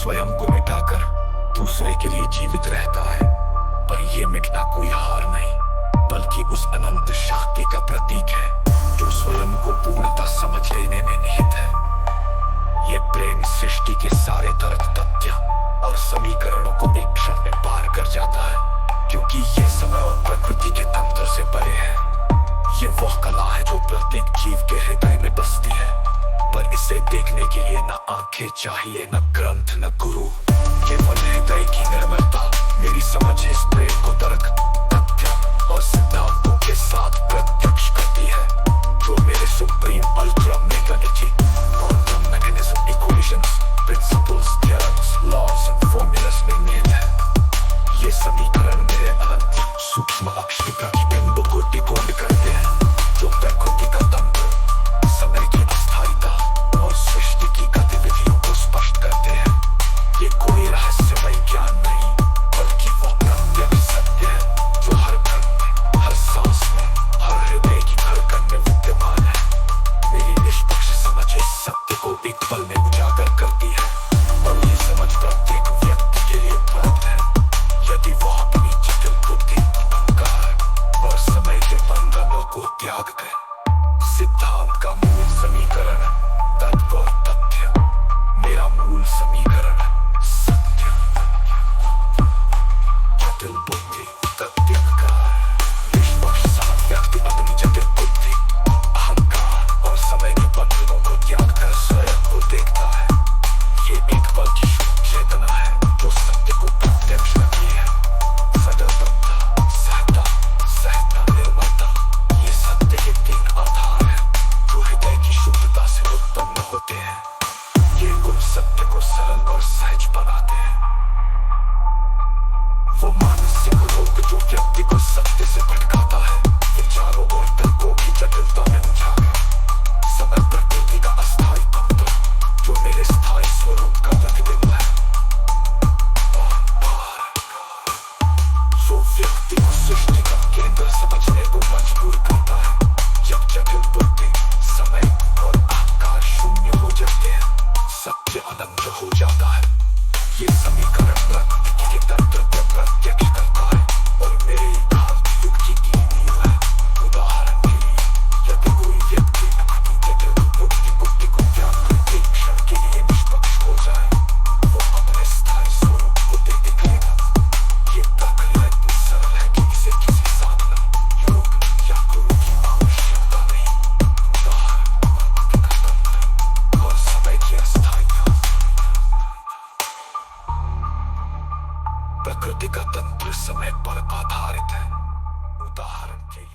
स्वयं को मिटाकर दूसरे के लिए जीवित रहता है, पर यह मिटना कोई हार नहीं बल्कि उस अनंत शक्ति का प्रतीक है जो स्वयं को पूर्णतः समझ लेने में निहित है। ये प्रेम सृष्टि के सारे तर्क, तथ्य और समीकरणों को एक क्षण में पार कर जाता है, क्योंकि ये समय और प्रकृति के तंत्र से परे है। ये वह कला है जो प्रत्येक जीव के हृदय में बसती है, पर इसे देखने के लिए न आंखें चाहिए, न ग्रंथ, न गुरु, केवल हृदय की निर्मलता मेरी समझ इस प्रेम को तर्क, तथ्य और सिद्धांतों के साथ प्रत्यक्ष करती है, जो मेरे सुप्रीम अल्ट्रा मेकानिकी quantum mechanism equations, principles, theorems, laws and formulas में निहित है। ये समीकरण मेरे अनंत सूक्ष्म अक्षरिका की बिंदु को डिकोड करते हैं, जो प्रकृति का तंत्र, समय की अस्थायिता और सृष्टि की गतिविधियों को स्पष्ट करते हैं। ये कोई रहस्यमय ज्ञान नहीं बल्कि वह प्रत्यक्ष सत्य है जो हर कण में, हर सांस में, हर हृदय की धड़कन में विद्यमान है। मेरी निष्पक्ष समझ इस सत्य को एक पल में उजागर करती है, और ये समझ प्रत्येक व्यक्ति के लिए उपलब्ध है यदि वह अपनी जटिल बुद्धि, अहंकार और समय के बंधनों को त्याग दे। सिद्धांत का मूल समीकरण तत्व और तथ्य, मेरा मूल समीकरण सत्य। जटिल बुद्धि, तथ्य, अहंकार, निष्पक्ष समझ व्यक्ति अपनी जटिल बुद्धि, अहंकार और समय के बंधनों को त्याग कर स्वयं को देखता है। ये एक बल की चेतना है जो सत्य को प्रत्यक्ष करती है। सदसत्ता, सहता, सहता, निर्मलता, ये सत्य के तीन आधार हैं जो हृदय की शुद्धता से उत्पन्न होते हैं। ये गुण सत्य को सरल और सहज बनाते हैं। वो मानसिक रोग जो व्यक्ति को सत्य से भटकाता है, विचारों और तर्कों की जटिलता में उलझाकर, समय प्रकृति का अस्थायी तंत्र जो मेरे स्थायी स्वरूप का प्रतिबिंब है, जो व्यक्ति को सृष्टि का केंद्र समझने को मजबूर करता है। जब जटिल बुद्धि, समय और अहंकार शून्य हो जाते हैं, सत्य अनंत हो जाता है। ये समीकरण प्रकृति के तंत्र को प्रत्यक्ष करता है और मेरे युग की नींव है। उदाहरण के लिए, यदि कोई व्यक्ति अपनी जटिल बुद्धि को त्याग कर एक क्षण के लिए निष्पक्ष हो जाए, वो अपने स्थायी स्वरूप को देखेगा। ये प्रक्रिया इतनी सरल है कि इसे किसी साधना, योग या गुरु की आवश्यकता नहीं। उदाहरण और समय की अस्थायिता, प्रकृति का तंत्र समय पर आधारित है। उदाहरण के लिए